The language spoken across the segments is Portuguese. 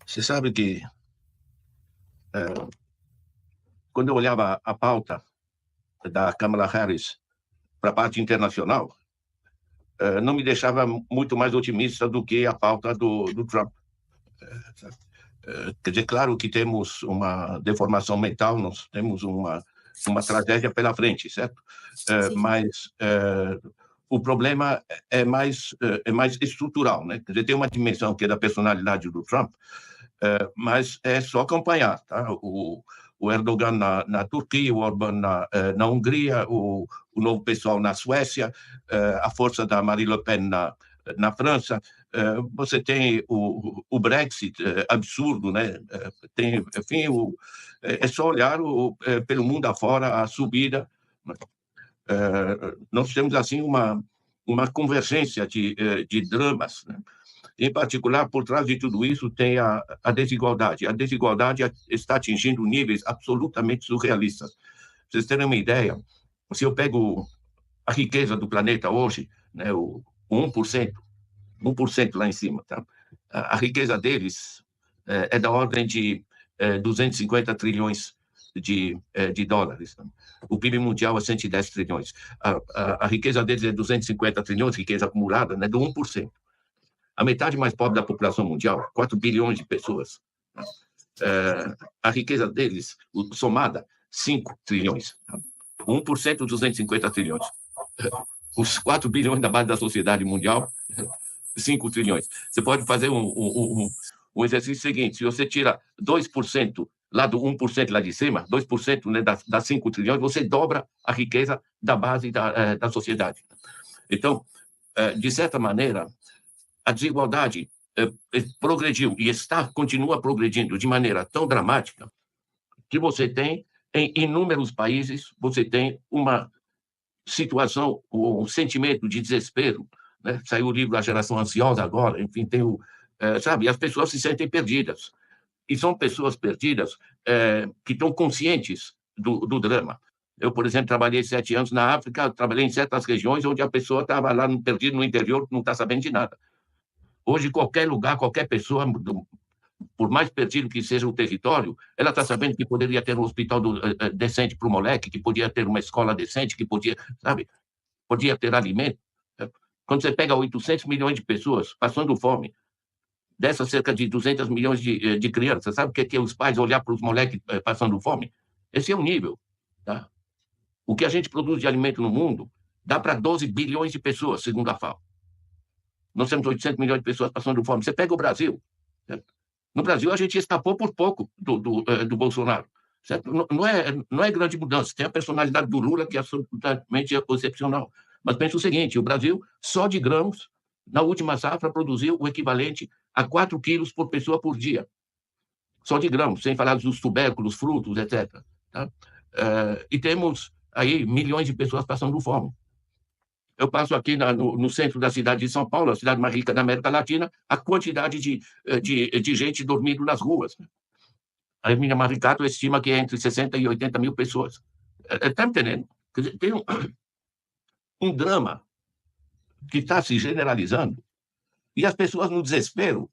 Você sabe que, quando eu olhava a pauta da Kamala Harris para a parte internacional, não me deixava muito mais otimista do que a pauta do Trump. Quer dizer, claro que temos uma deformação mental, nós temos uma tragédia pela frente, certo? Sim. Mas o problema é mais estrutural, né? Quer dizer, tem uma dimensão que é da personalidade do Trump, mas é só acompanhar, tá? O Erdogan na Turquia, o Orbán na Hungria, o novo pessoal na Suécia, a força da Marine Le Pen na França. Você tem o Brexit absurdo, né? Tem, enfim, é só olhar pelo mundo afora a subida. Nós temos assim uma convergência de dramas, né? Em particular, por trás de tudo isso tem a desigualdade. A desigualdade está atingindo níveis absolutamente surrealistas. Pra vocês terem uma ideia, se eu pego a riqueza do planeta hoje, né, o 1%, 1% lá em cima, tá? A riqueza deles é da ordem de 250 trilhões de dólares. Tá? O PIB mundial é 110 trilhões. A riqueza deles é 250 trilhões, riqueza acumulada, né, do 1%. A metade mais pobre da população mundial, 4 bilhões de pessoas. A riqueza deles, somada, 5 trilhões. 1%, 250 trilhões. Os 4 bilhões da base da sociedade mundial, 5 trilhões. Você pode fazer um exercício seguinte: se você tira 2% lá do 1% lá de cima, 2%, né, das 5 trilhões, você dobra a riqueza da base da sociedade. Então, de certa maneira, a desigualdade progrediu e continua progredindo de maneira tão dramática que você tem, em inúmeros países, você tem uma situação, um sentimento de desespero, né? Saiu o livro A Geração Ansiosa agora, enfim, tem sabe, as pessoas se sentem perdidas. E são pessoas perdidas que estão conscientes do drama. Eu, por exemplo, trabalhei 7 anos na África, trabalhei em certas regiões onde a pessoa estava lá perdida no interior, não está sabendo de nada. Hoje, qualquer lugar, qualquer pessoa, por mais perdido que seja o território, ela está sabendo que poderia ter um hospital decente para o moleque, que podia ter uma escola decente, que podia, sabe, podia ter alimento. Quando você pega 800 milhões de pessoas passando fome, dessas cerca de 200 milhões de crianças, sabe o que é os pais olhar para os moleques passando fome? Esse é o nível. Tá? O que a gente produz de alimento no mundo dá para 12 bilhões de pessoas, segundo a FAO. Nós temos 800 milhões de pessoas passando fome. Você pega o Brasil. Certo? No Brasil, a gente escapou por pouco do Bolsonaro. Certo? Não é grande mudança. Tem a personalidade do Lula, que é absolutamente excepcional. Mas pensa o seguinte: o Brasil, só de grãos, na última safra, produziu o equivalente a 4 quilos por pessoa por dia. Só de grãos, sem falar dos tubérculos, frutos, etc. Tá? E temos aí milhões de pessoas passando fome. Eu passo aqui no centro da cidade de São Paulo, a cidade mais rica da América Latina, a quantidade de gente dormindo nas ruas. A Emília Maricato estima que é entre 60 e 80 mil pessoas. Está entendendo? Quer dizer, tem um drama que está se generalizando e as pessoas, no desespero,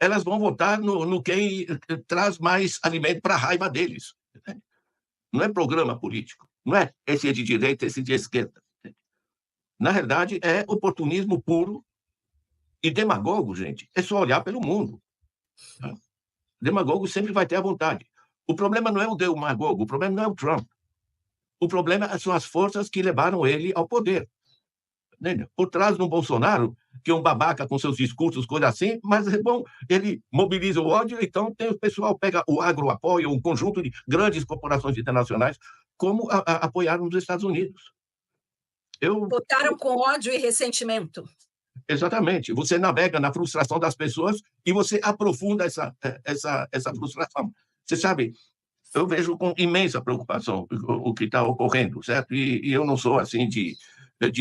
elas vão votar no quem traz mais alimento para a raiva deles. Não é programa político. Não é esse é de direita, esse de esquerda. Na verdade, é oportunismo puro e demagogo, gente. É só olhar pelo mundo. Tá? Demagogo sempre vai ter a vontade. O problema não é o demagogo, o problema não é o Trump. O problema são as forças que levaram ele ao poder. Entendeu? Por trás do Bolsonaro, que é um babaca com seus discursos, coisa assim, mas é bom, ele mobiliza o ódio, então tem o pessoal, pega o agroapoio, um conjunto de grandes corporações internacionais, como apoiaram os Estados Unidos. Votaram com ódio e ressentimento. Exatamente. Você navega na frustração das pessoas e você aprofunda essa frustração. Você sabe, eu vejo com imensa preocupação o que está ocorrendo, certo? E eu não sou assim de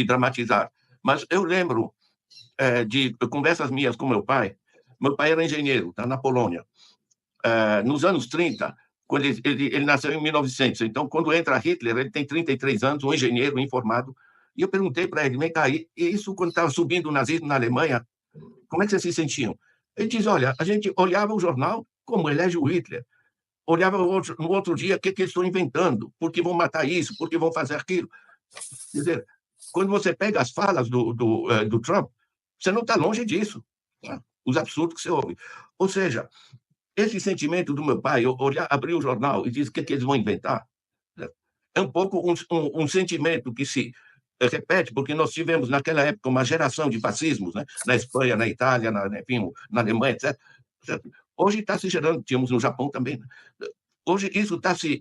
dramatizar, mas eu lembro de conversas minhas com meu pai. Meu pai era engenheiro, tá, na Polônia. Nos anos 30, quando ele nasceu em 1900, então quando entra Hitler, ele tem 33 anos, um engenheiro informado. E eu perguntei para ele: vem cá, e isso quando estava subindo o nazismo na Alemanha, como é que vocês se sentiam? Ele diz: olha, a gente olhava o jornal como elege o Hitler, olhava no outro dia o que eles estão inventando, por que vão matar isso, por que vão fazer aquilo. Quer dizer, quando você pega as falas do Trump, você não está longe disso, tá? Os absurdos que você ouve. Ou seja, esse sentimento do meu pai, abrir o jornal e dizer o que eles vão inventar, né? É um pouco um sentimento que se repete, porque nós tivemos naquela época uma geração de fascismos, né? Na Espanha, na Itália, enfim, na Alemanha, etc. Hoje está se gerando, tínhamos no Japão também, né? Hoje isso está se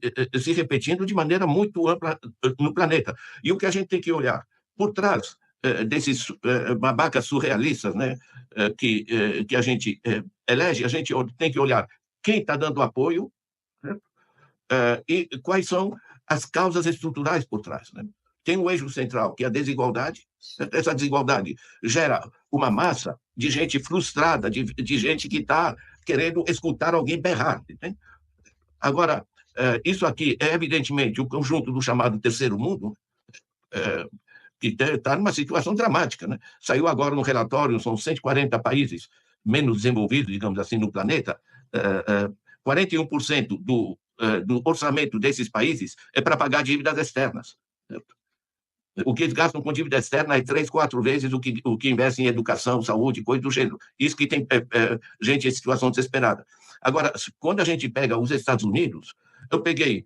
repetindo de maneira muito ampla no planeta. E o que a gente tem que olhar por trás desses babacas surrealistas, né, que a gente elege, a gente tem que olhar quem está dando apoio, né, e quais são as causas estruturais por trás, né? Tem um eixo central, que é a desigualdade. Essa desigualdade gera uma massa de gente frustrada, de gente que está querendo escutar alguém berrar, né? Agora, isso aqui é, evidentemente, o conjunto do chamado terceiro mundo, que está numa situação dramática, né? Saiu agora no relatório, são 140 países menos desenvolvidos, digamos assim, no planeta, 41% do orçamento desses países é para pagar dívidas externas. O que eles gastam com dívida externa é 3, 4 vezes o que investe em educação, saúde, coisa do gênero. Isso que tem gente em situação desesperada. Agora, quando a gente pega os Estados Unidos, eu peguei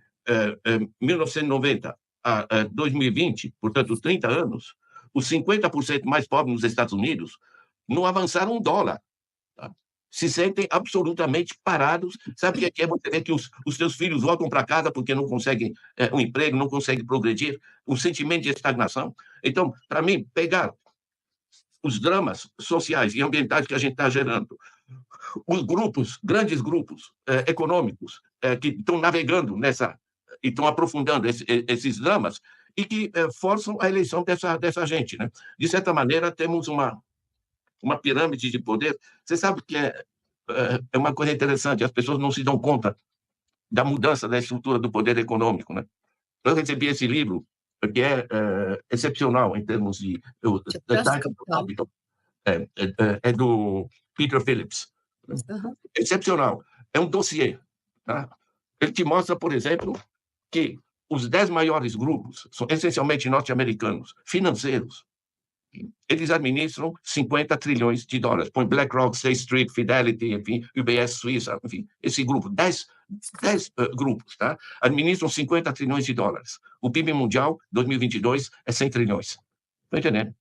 1990 a 2020, portanto, 30 anos, os 50% mais pobres nos Estados Unidos não avançaram $1. Tá? Se sentem absolutamente parados. Sabe o que é você ver que os seus filhos voltam para casa porque não conseguem um emprego, não conseguem progredir, um sentimento de estagnação? Então, para mim, pegar os dramas sociais e ambientais que a gente está gerando, os grupos, grandes grupos econômicos que estão navegando nessa e estão aprofundando esses dramas e que forçam a eleição dessa gente, né? De certa maneira, temos uma pirâmide de poder. Você sabe que é uma coisa interessante, as pessoas não se dão conta da mudança da estrutura do poder econômico, né? Eu recebi esse livro, que é excepcional em termos de... É do Peter Phillips. Uhum. Excepcional. É um dossiê. Tá? Ele te mostra, por exemplo, que os 10 maiores grupos são essencialmente norte-americanos, financeiros. Eles administram $50 trilhões. Põe BlackRock, State Street, Fidelity, enfim, UBS Suíça, enfim, esse grupo, 10 grupos, tá? Administram $50 trilhões. O PIB mundial, 2022, é 100 trilhões. Está entendendo?